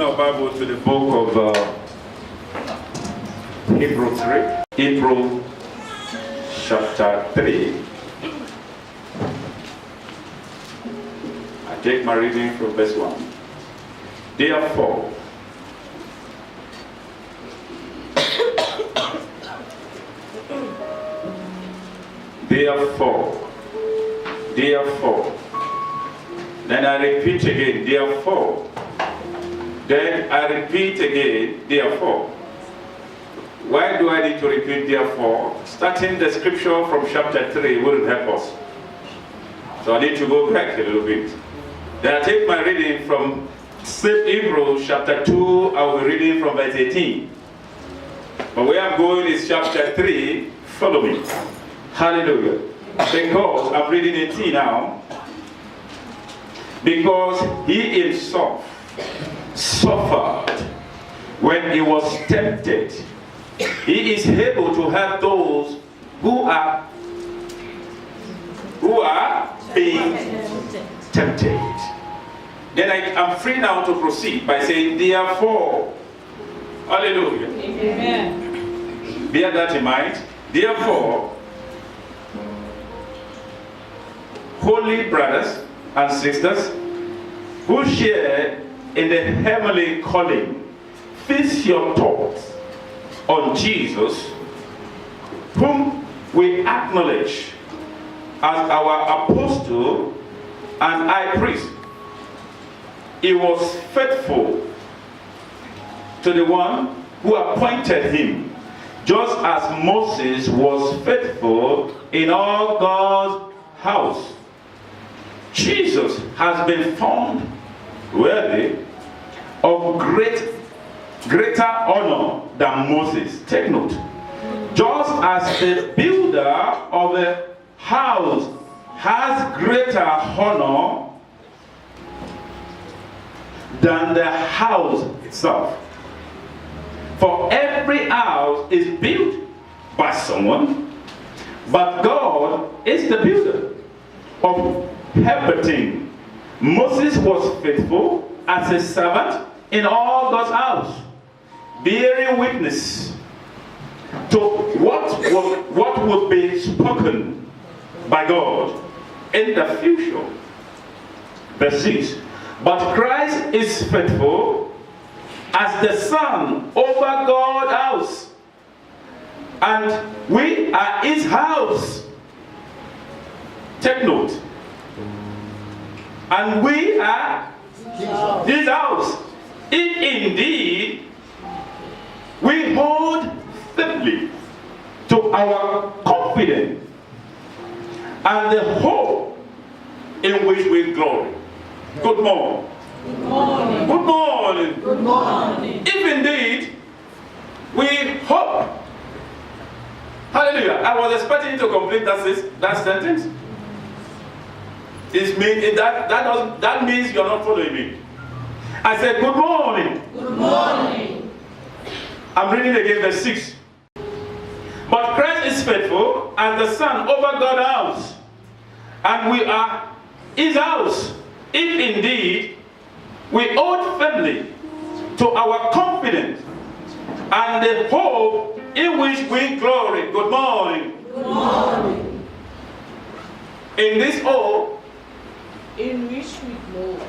our Bible to the book of Hebrew 3. Hebrew chapter 3. I take my reading from verse 1. Therefore, then I repeat again, therefore. Then I repeat again, therefore. Why do I need to repeat therefore? Starting the scripture from chapter 3 wouldn't help us. So I need to go back a little bit. Then I take my reading from Hebrews chapter 2, I will be reading from verse 18. But where I'm going is chapter 3, follow me. Hallelujah. Because I'm reading 18 now. Because he himself suffered when he was tempted. He is able to help those who are being tempted. Then I'm free now to proceed by saying, therefore, hallelujah. Amen. Bear that in mind. Therefore, holy brothers and sisters who share in the heavenly calling, fix your thoughts on Jesus, whom we acknowledge as our apostle and high priest. He was faithful to the one who appointed him, just as Moses was faithful in all God's house. Jesus has been found worthy of greater honor than Moses. Take note. Just as the builder of a house has greater honor than the house itself. For every house is built by someone, but God is the builder of everything. Moses was faithful as a servant in all God's house, bearing witness to what would be spoken by God in the future. Verse 6. But Christ is faithful as the Son over God's house, and we are his house. Take note. And we are his house, if indeed we hold firmly to our confidence and the hope in which we glory. Good morning. Good morning. Good morning. Good morning. If indeed we hope. Hallelujah. I was expecting you to complete that sentence. That means you're not following me. I said, good morning. Good morning. I'm reading again verse 6. But Christ is faithful as the Son over God's house, and we are his house, if indeed we hold firmly to our confidence and the hope in which we glory. Good morning. Good morning. In this hope, In which we glory.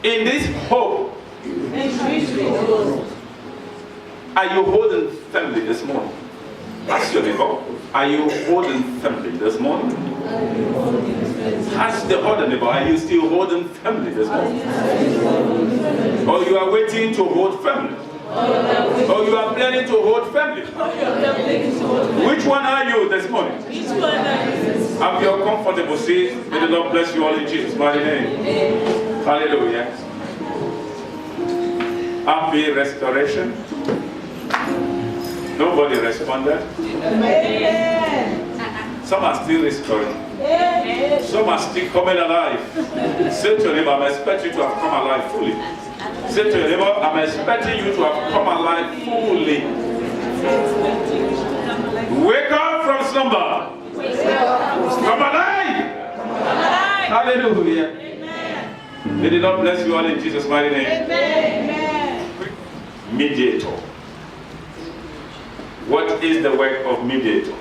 in this hope, In which we glory. are you holding firmly this morning? Ask your neighbor, are you holding firmly this morning? Ask the other neighbor, are you still holding firmly this morning? Or you are waiting to hold firmly? Or you are planning to hold firmly? Which one are you this morning? Have your comfortable seat. May the Lord bless you all in Jesus' mighty name. Hallelujah. Happy restoration. Nobody responded. Some are still restoring. Some are still coming alive. Say to your neighbor, I'm expecting you to have come alive fully. Say to your neighbor, I'm expecting you to have come alive fully. Wake up from slumber. Come alive. Hallelujah. May the Lord bless you all in Jesus' mighty name. mediator. What is the work of mediator?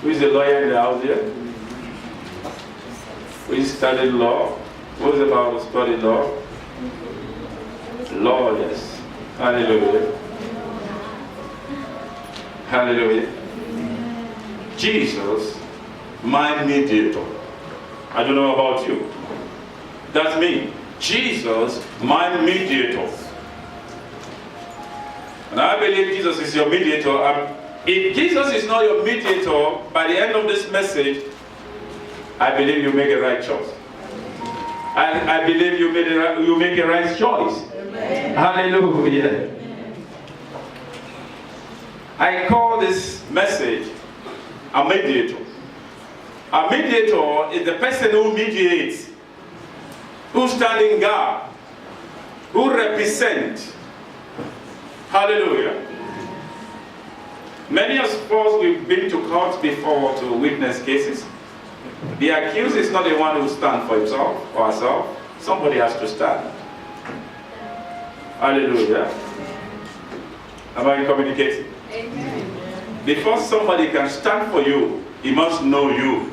Who is the lawyer in the house here? Who is studying law? Who is about to study law? Law, yes. Hallelujah. Hallelujah. Jesus, my mediator. I don't know about you. That's me. Jesus, my mediator. And I believe Jesus is your mediator. If Jesus is not your mediator, by the end of this message, I believe you make a right choice. I believe you make a right choice. Amen. Hallelujah. I call this message a mediator. A mediator is the person who mediates, who stands in gap, who represents. Hallelujah. Many of us, we've been to court before to witness cases. The accused is not the one who stands for himself or herself. Somebody has to stand. Hallelujah. Am I communicating? Amen. Before somebody can stand for you, he must know you.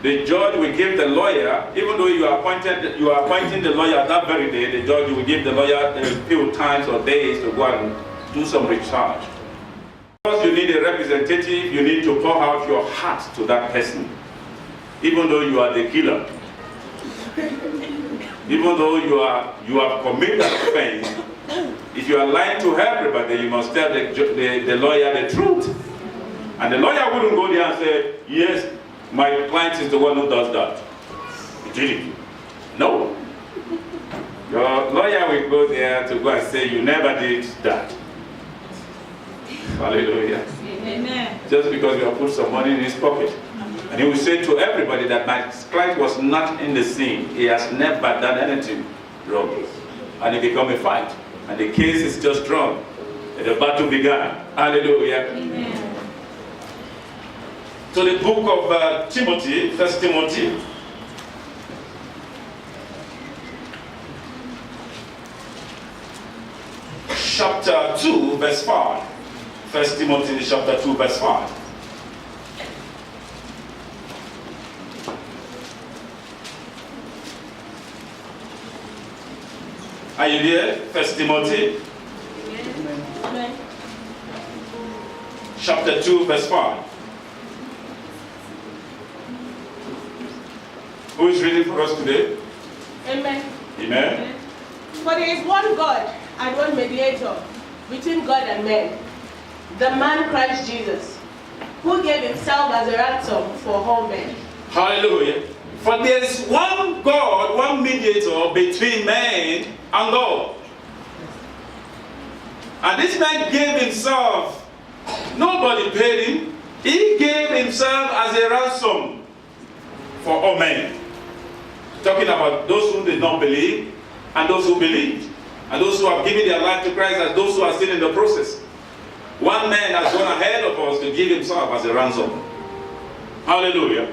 The judge will give the lawyer, even though you are appointing the lawyer that very day, the judge will give the lawyer a few times or days to go and do some research. Because you need a representative, you need to pour out your heart to that person. Even though you are the killer. Even though you have committed an offense, if you are lying to everybody, you must tell the lawyer the truth. And the lawyer wouldn't go there and say, yes, my client is the one who does that. He did it. No. Your lawyer will go there to go and say, you never did that. Hallelujah. Amen. Just because you have put some money in his pocket. And he will say to everybody that my client was not in the scene. He has never done anything wrong. And it become a fight. And the case is just drawn. And the battle began. Hallelujah. Amen. So the book of Timothy, 1 Timothy. Chapter 2, verse 5. 1 Timothy chapter 2, verse 5. Are you there? 1 Timothy? Amen. Chapter 2, verse 5. Who is reading for us today? Amen. Amen. For there is one God and one mediator between God and men, the man Christ Jesus, who gave himself as a ransom for all men. Hallelujah. For there is one God, one mediator between man and God. And this man gave himself. Nobody paid him. He gave himself as a ransom for all men. Talking about those who did not believe and those who believed. And those who have given their life to Christ and those who are still in the process. One man has gone ahead of us to give himself as a ransom. Hallelujah.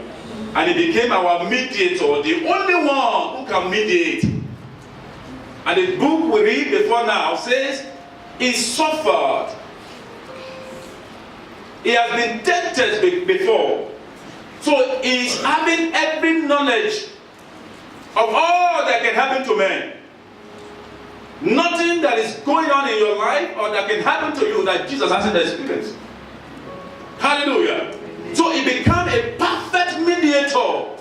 And he became our mediator, the only one who can mediate. And the book we read before now says, he suffered. He has been tempted before. So he is having every knowledge of all that can happen to men. Nothing that is going on in your life or that can happen to you that Jesus hasn't experienced. Hallelujah. So he became a perfect mediator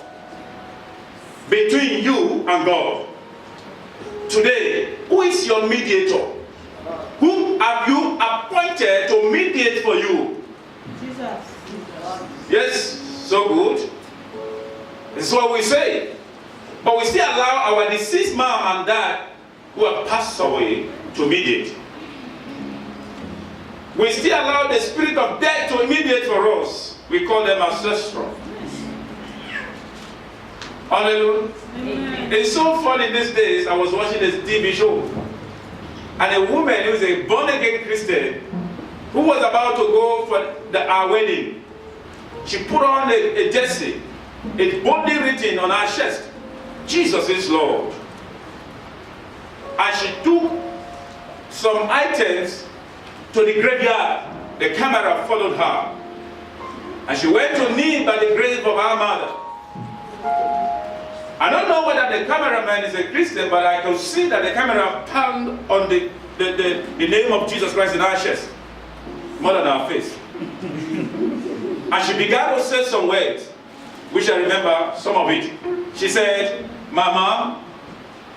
between you and God. Today, who is your mediator? Whom have you appointed to mediate for you? Jesus. Yes, so good. This is what we say. But we still allow our deceased mom and dad who have passed away to mediate. We still allow the spirit of death to mediate for us. We call them ancestral. Hallelujah. Amen. It's so funny these days. I was watching this TV show. And a woman who is a born-again Christian who was about to go for our wedding. She put on a jersey. It's boldly written on her chest, Jesus is Lord. and she took some items to the graveyard. The camera followed her. And she went to kneel by the grave of her mother. I don't know whether the cameraman is a Christian, but I can see that the camera panned on the name of Jesus Christ in her chest, more than her face. And she began to say some words, which I remember some of it. She said, "Mama,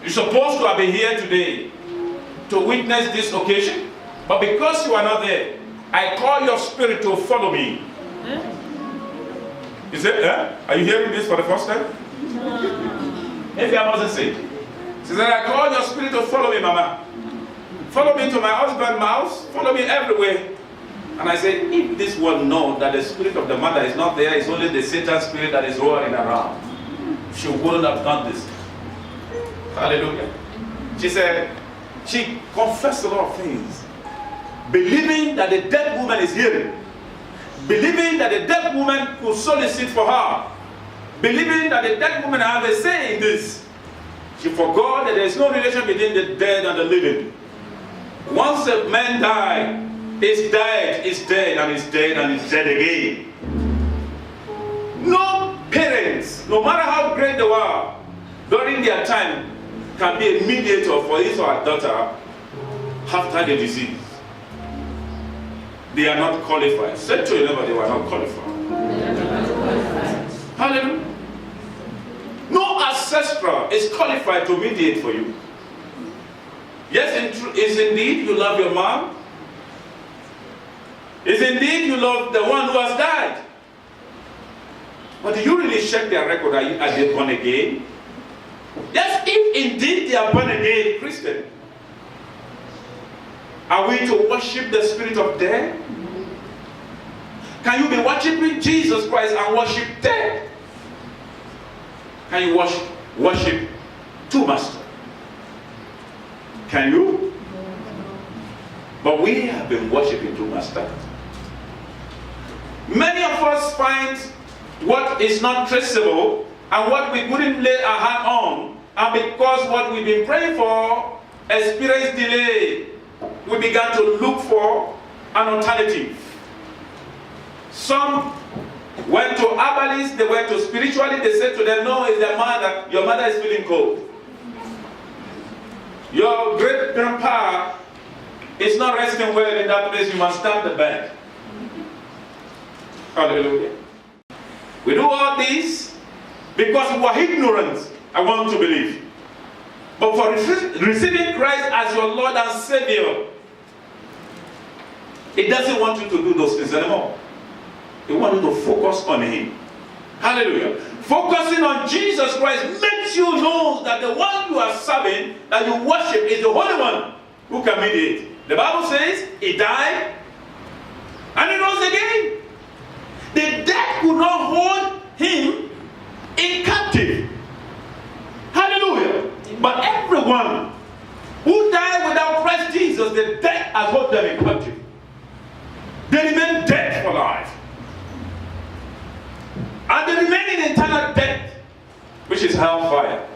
you're supposed to have been here today to witness this occasion, but because you are not there, I call your spirit to follow me." He said, are you hearing this for the first time? Maybe I mustn't say. She said, "I call your spirit to follow me, Mama. Follow me to my husband's house, follow me everywhere." And I said, if this one knows that the spirit of the mother is not there, it's only the Satan spirit that is roaring around, she wouldn't have done this. Hallelujah. She said, she confessed a lot of things, believing that the dead woman is hearing, believing that the dead woman could solicit for her, believing that the dead woman has a say in this. She forgot that there is no relation between the dead and the living. Once a man dies, he's dead, he's dead, and he's dead, and he's dead again. No parents, no matter how great they were, during their time, can be a mediator for his or her daughter after the disease. They are not qualified. Say to your neighbor, they were not qualified. Hallelujah. No ancestral is qualified to mediate for you. Yes, is indeed you love your mom. Is indeed you love the one who has died. But do you really check their record? Are they born again? Yes, if indeed they are born again Christian. Are we to worship the spirit of death? Can you be worshiping Jesus Christ and worship death? Can you worship two masters? Can you? But we have been worshiping two masters. Many of us find what is not traceable and what we couldn't lay our hand on, and because what we've been praying for experienced delay, we began to look for an alternative. Some went to herbalists, they went to spiritualists, they said to them, no, it's their mother, your mother is feeling cold. Your great grandpa is not resting well in that place, you must stand the bed. Hallelujah. We do all this because we are ignorant, I want to believe. But for receiving Christ as your Lord and Savior, it doesn't want you to do those things anymore. It wants you to focus on Him. Hallelujah. Focusing on Jesus Christ makes you know that the one you are serving, that you worship, is the Holy One who can mediate. The Bible says He died and He rose again. The dead could not hold Him in captive. Hallelujah. But everyone who died without Christ Jesus, the dead has held them in captive. They remain dead for life. And they remain in eternal death, which is hellfire.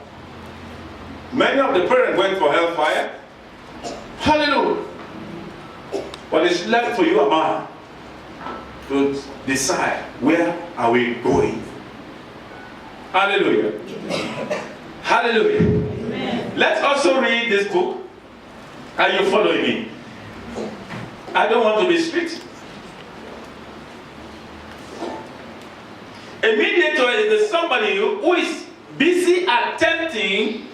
Many of the parents went for hellfire. Hallelujah. But it's left for you and I to decide, where are we going? Hallelujah. Hallelujah. Amen. Let's also read this book. Are you following me? I don't want to be strict. A mediator is somebody who is busy attempting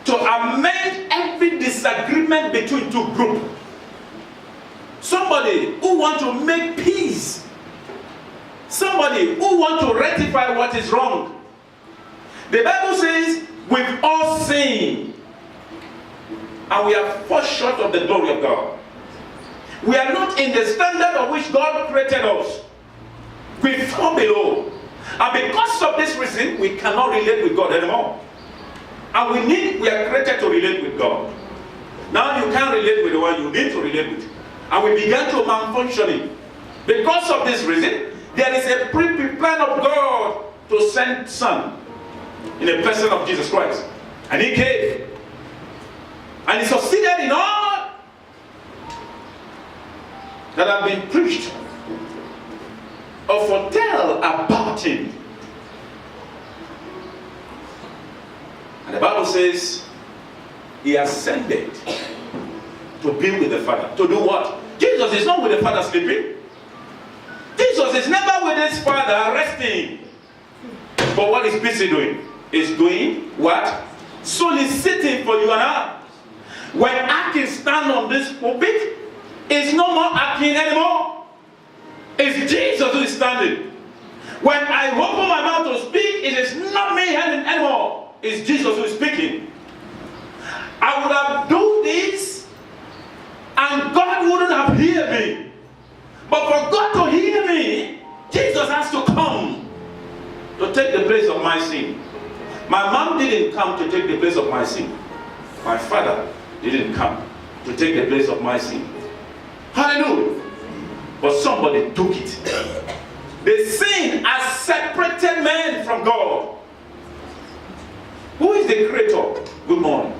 to amend every disagreement between two groups. Somebody who wants to make peace. Somebody who wants to rectify what is wrong. The Bible says, we've all sinned, and we are fall short of the glory of God. We are not in the standard of which God created us. We fall below. And because of this reason, we cannot relate with God anymore. And we are created to relate with God. Now you can't relate with the one you need to relate with. And we began to malfunctioning. Because of this reason, there is a pre-plan of God to send Son in the person of Jesus Christ. And He came that have been preached or foretell about him. And the Bible says he ascended to be with the Father. To do what? Jesus is not with the Father sleeping. Jesus is never with his Father resting. But what is busy doing? Is doing what? Soliciting for you and I. When Akin stand on this pulpit, it's no more Akin anymore. It's Jesus who is standing. When I open my mouth to speak, it is not me anymore. It's Jesus who is speaking. I would have done this and God wouldn't have heard me. But for God to hear me, Jesus has to come to take the place of my sin. My mom didn't come to take the place of my sin. My father didn't come to take the place of my sin. Hallelujah. But somebody took it. The sin has separated men from God. Who is the creator? Good morning.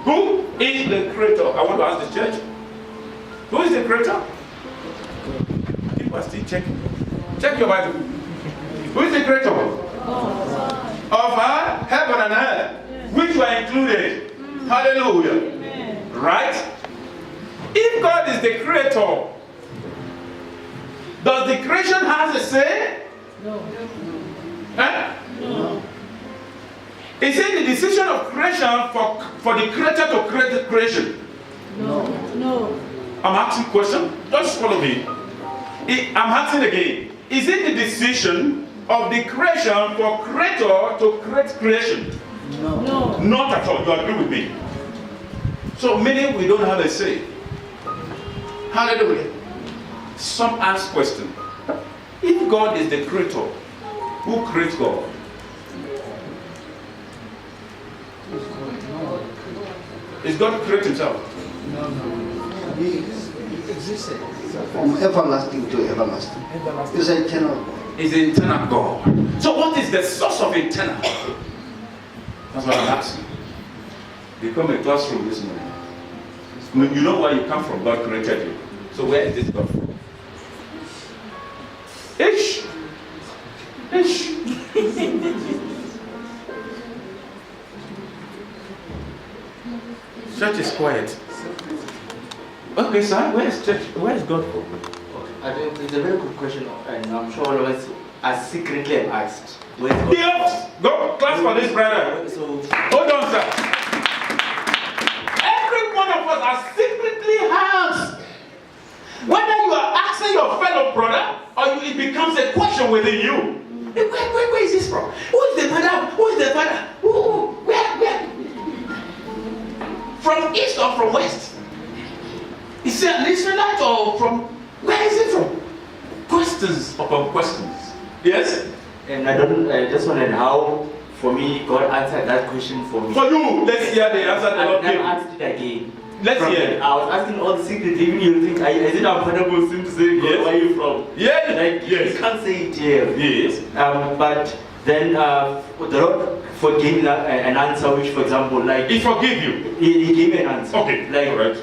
Who is the creator? I want to ask the church. Who is the creator? People are still checking. Check your Bible. Who is the creator? Of heaven and earth, which were included. Hallelujah. Amen. Right? If God is the creator, does the creation have a say? No. Huh? No. Is it the decision of creation for the creator to create the creation? No. No. I'm asking a question. Just follow me. I'm asking again. Is it the decision of the creation for creator to create creation? No. No. Not at all. You agree with me? So meaning we don't have a say. Hallelujah. Some ask question. If God is the creator, who creates God? Is God create himself? No. He existed from everlasting to everlasting. He's an eternal God. Is the eternal God. So what is the source of eternal? That's what I'm asking. You come to a classroom this morning. You know where you come from. God created you. So where is this God from? Ish. Church is quiet. Okay, sir. Where is church? Where is God from? I think it's a very good question, and I'm sure all of us are secretly asked. Where's God? Yes. Go class for this brother. So, Hold on, sir. Every one of us are secretly asked. Whether you are asking your fellow brother or it becomes a question within you. Where is this from? Who is the father? Who is the father? Where? From east or from west? Is it an Israelite or from? Where is it from? Questions upon questions. Yes? and I just wondered how, for me, God answered that question for me. For you, let's hear the answer the Lord I've gave. never asked it again. Let's hear. I was asking all the secret, even you think, is it uncomfortable to say, God, Yes. where are you from? Yeah. Like, Yes. you can't say it here. Yes. But then the Lord forgave an answer, which, for example, like, He forgive you. he gave an answer. Okay. Like, Correct.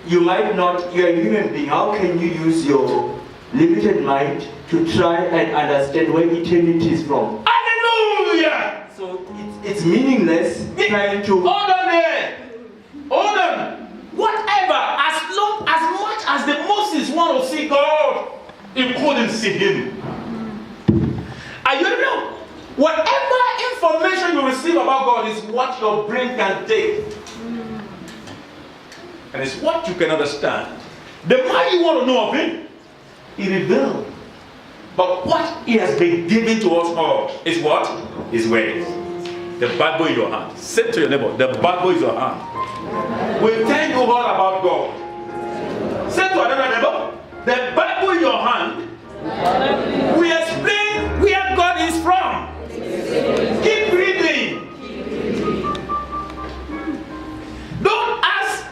you might not, you're a human being, how can you use your limited mind to try and understand where eternity is from? Hallelujah. So it's meaninless trying to... Hold on there. Hold on. Whatever, as much as the Moses want to see God, he couldn't see him. Are you know? Whatever information you receive about God is what your brain can take. And it's what you can understand. The more you want to know of him, he revealed. But what he has been given to us all is what? His word. The Bible in your hand. Say to your neighbor, the Bible is your hand. We tell you all about God. Say to another neighbor, the Bible in your hand. We explain where God is from. Keep reading. Don't ask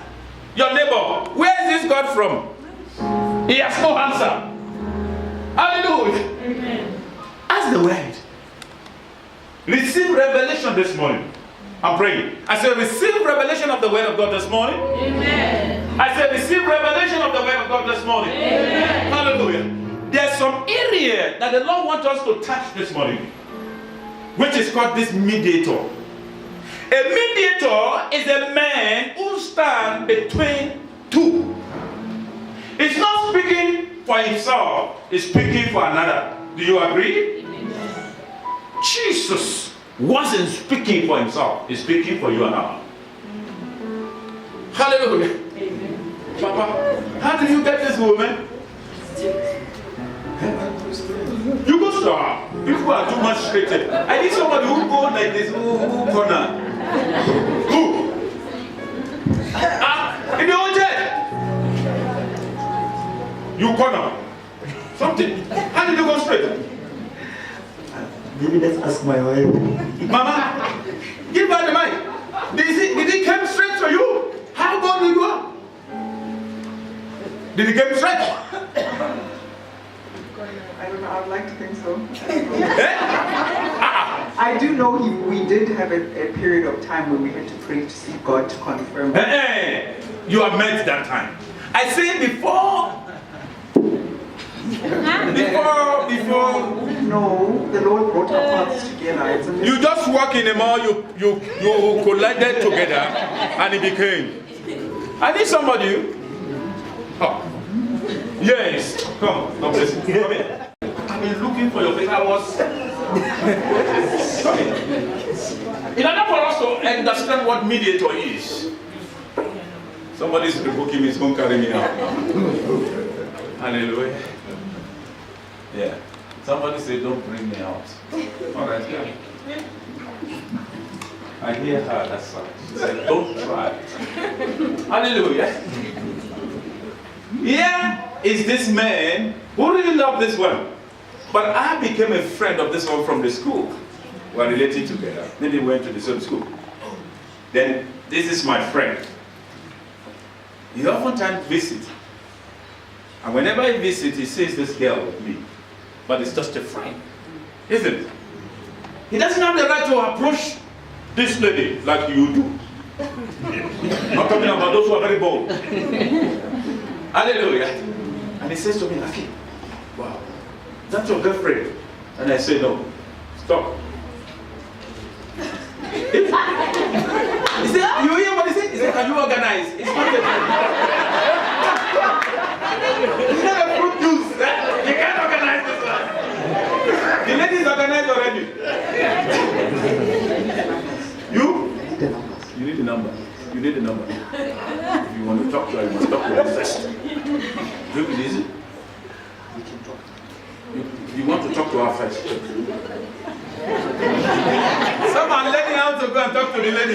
your neighbor, where is this God from? He has no answer. Hallelujah. Amen. Ask the word. Receive revelation this morning. I'm praying. I say, receive revelation of the word of God this morning. Amen. I said, receive revelation of the word of God this morning. Amen. Hallelujah. There's some area that the Lord wants us to touch this morning, which is called this mediator. A mediator is a man who stands between two. He's not speaking for himself, he's speaking for another. Do you agree? Amen. Jesus wasn't speaking for himself, he's speaking for you and I. Hallelujah. Amen. Papa, how did you get this woman? You go to her. People are too much straight. I need somebody who go like this, who corner. Who? In the old church. You corner. Something. How did you go straight? Maybe let's ask my wife. Mama, give her the mic. Did he come straight to you? How about you go? Did he come straight? I don't know, I'd like to think so. I do know we did have a period of time when we had to pray to see God to confirm. Hey, you are meant that time. I say before. No, the Lord brought our paths together. You just walk in the mall, you collided together, and it became. I need somebody. Oh. Yes, come, God bless you. Come here. I've been looking for your face. I was. Come here. In order for us to understand what mediator is, somebody's rebuking me, don't carry me out. Hallelujah. Yeah. Somebody say, don't bring me out. All right, yeah. I hear her, that's right. She said, don't try. Hallelujah. Here is this man who really loved this one. But I became a friend of this one from the school. We were related together. Then we went to the same school. Then this is my friend. He oftentimes visits. And whenever he visits, he sees this girl with me. But it's just a friend. Isn't it? He doesn't have the right to approach this lady like you do. Not talking about those who are very bold. Hallelujah. And he says to me, Aki, wow, that's your girlfriend? And I say, no, stop. He said, you hear what he said? He said, can you organize? It's not it's not a fruit juice. You can't organize this one. The lady is organized already. You need the number. You need the number. If you want to talk to her, you must talk to her first. Take it easy. We can talk. You want to talk to her first. Someone learning how to go and talk to the lady.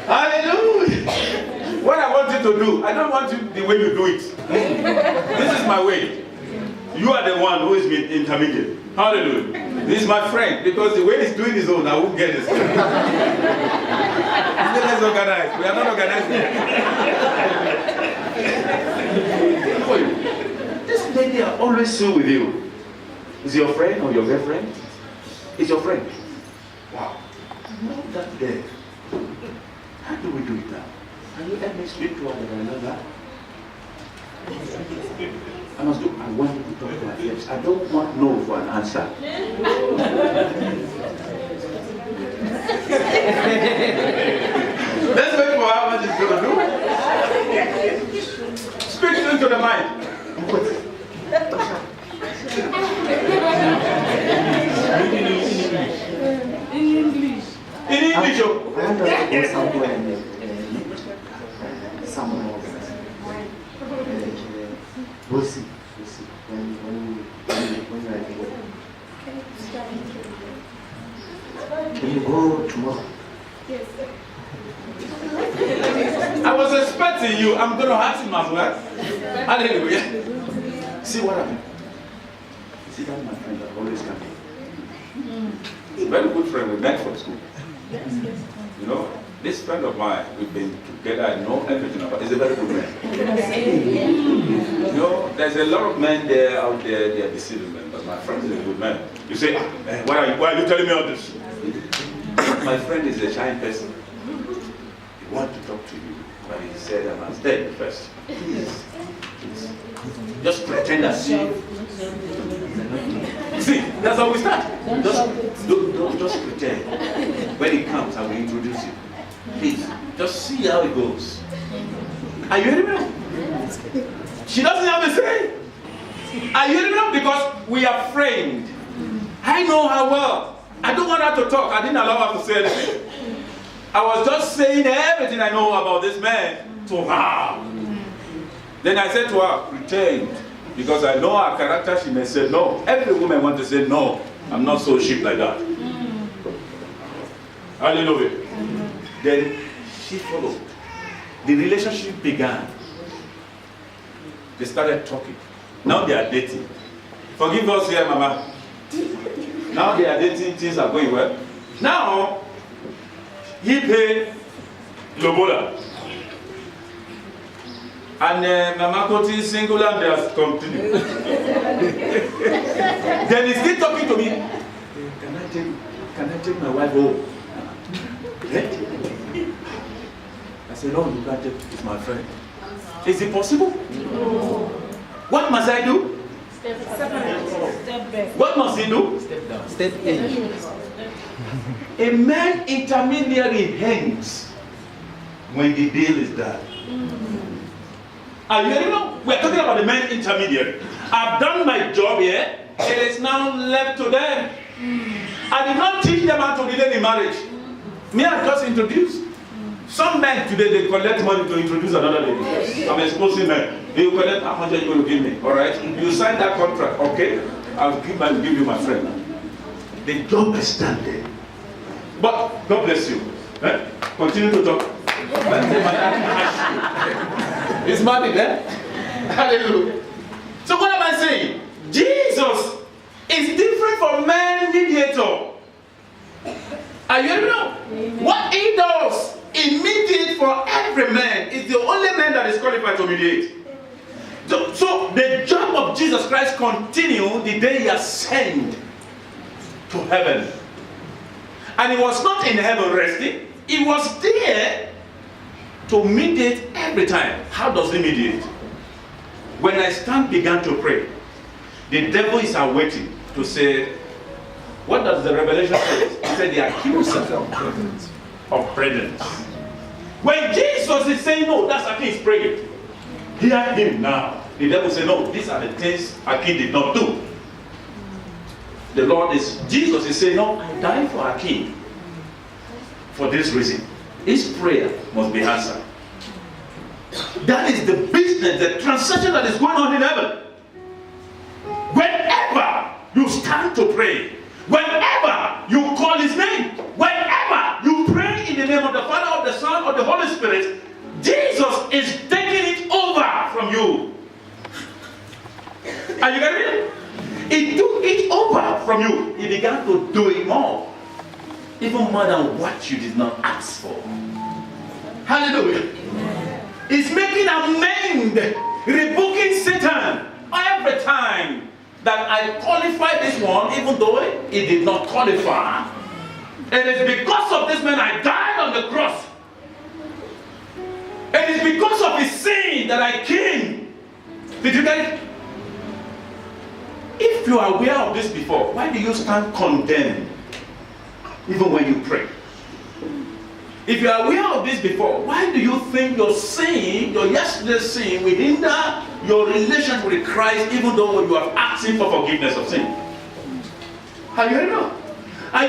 Hallelujah. What I want you to do, I don't want you the way you do it. This is my way. You are the one who is intermediate. Hallelujah. This is my friend, because the way he's doing his own, I won't get this. Let's organize. We are not organized yet. This lady are always so with you. Is your friend or your girlfriend? Is your friend. Wow. Not that there. How do we do it now? Can you let me speak to her that I know that? I must do. I want you to talk to my lips. I don't want no for an answer. Let's wait for how much it's going to do. Speak into the mind. In English. I want to go somewhere and meet someone else. We'll see. When you are able. Can you go tomorrow? Yes. I was expecting you. I'm going to ask him as well. Hallelujah. See what happened? See, that's my friend that always comes. He's a very good friend. We met from school. You know, this friend of mine, we've been together, I know everything about. He's a very good man. You know, there's a lot of men there out there, they are deceiving men, but my friend is a good man. You say, why are you telling me all this? My friend is a shy person. He want to talk to you. But he said, I must tell you first. Please. Just pretend as if. See, that's how we start. Just pretend. When he comes, I will introduce you. Please, just see how it goes. Are you hearing me? She doesn't have a say. Are you hearing me? Because we are framed. I know her well. I don't want her to talk. I didn't allow her to say anything. I was just saying everything I know about this man to her. Then I said to her, pretend. Because I know her character, she may say no. Every woman wants to say no. I'm not so cheap like that. Hallelujah. Then she followed. The relationship began. They started talking. Now they are dating. Forgive us here, Mama. Now they are dating, things are going well. Now, he paid Lobola. And Mama Koti is single and they have continued. Then he's still talking to me. Can I take my wife home? I said, no, you can't take, it's my friend. Is it possible? No. What must I do? Step back. What must he do? Step down. Step in. A man intermediary hangs when the deal is done. Are you hearing me? We're talking about the man intermediary. I've done my job here. It is now left to them. I did not teach them how to relate in marriage. Me, I just introduced. Some men today, they collect money to introduce another lady. I'm exposing men. They will collect how much are you going to give me. All right? You sign that contract, okay? I'll give you my friend. The job is done there. But God bless you. Continue to talk. It's married, Hallelujah. So what am I saying? Jesus is different from man mediator. Are you hearing me? What he does, he mediates for every man. Is the only man that is qualified to mediate. So the job of Jesus Christ continued the day he ascended to heaven. And he was not in heaven resting. He was there to mediate every time. How does he mediate? When I began to pray, the devil is awaiting to say, what does the revelation say? He said the accuser of brethren. When Jesus is saying no, that's Akin is praying. Hear him now. The devil said, no, these are the things Akin did not do. Jesus is saying, no, I died for Akin. For this reason, his prayer must be answered. That is the business, the transaction that is going on in heaven. Whenever you stand to pray, whenever you call his name, whenever you pray in the name of the Father, of the Son, of the Holy Spirit, Jesus is taking it over from you. Are you getting it? He took it over from you. He began to do it more. Even more than what you did not ask for. Hallelujah. He's making amend, rebuking Satan every time that I qualify this one, even though he did not qualify. It is because of this man I died on the cross. It is because of his sin that I came. Did you get it? If you are aware of this before, why do you stand condemned even when you pray? If you are aware of this before, why do you think your sin, your yesterday's sin, will hinder your relationship with Christ even though you have asked him for forgiveness of sin? Are you hearing me? Are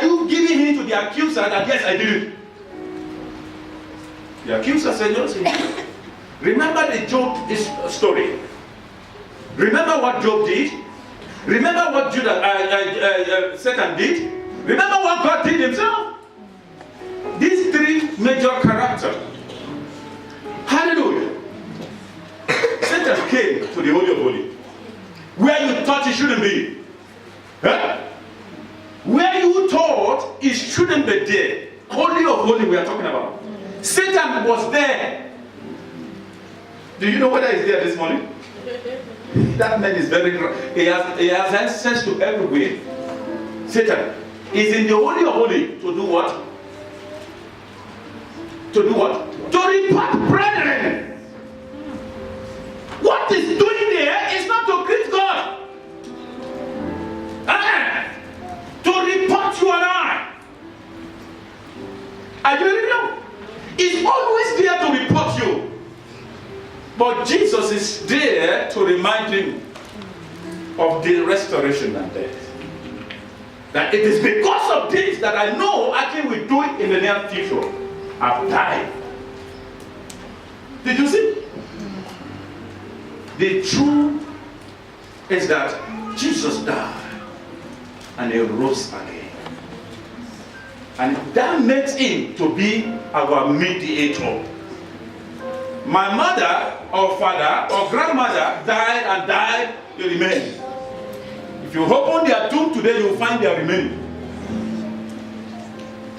you giving in to the accuser that yes, I did it? The accuser said, yes. Remember the Job story. Remember what Job did. Remember what Satan did. Remember what God did himself. These three major characters. Hallelujah. Satan came to the Holy of Holies. Where you thought it shouldn't be. Huh? Where you thought it shouldn't be there. Holy of Holies we are talking about. Satan was there. Do you know whether he's there this morning? That man is very, he has access to everywhere. Satan is in the Holy of Holies to do what? To do what? To report brethren. What is doing there is not to greet God. To report you and I. Are you ready now? It's always there to report you. But Jesus is there to remind him of the restoration and death. That it is because of this that I know I will do it in the near future. I've died. Did you see? The truth is that Jesus died and he rose again. And that makes him to be our mediator. My mother or father or grandmother died and died, they remain. If you open their tomb today, you'll find their remaining.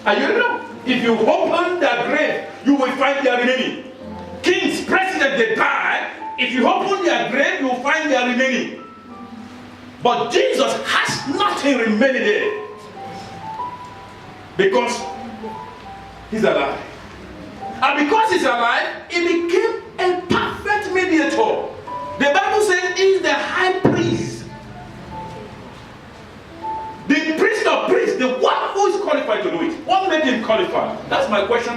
Are you know? If you open their grave, you will find their remaining. Kings, presidents, they die. If you open their grave, you'll find their remaining. But Jesus has nothing remaining there. Because he's alive. And because he's alive, he became a perfect mediator. The Bible says he is the high priest. The priest of priests, the one who is qualified to do it. What made him qualified? That's my question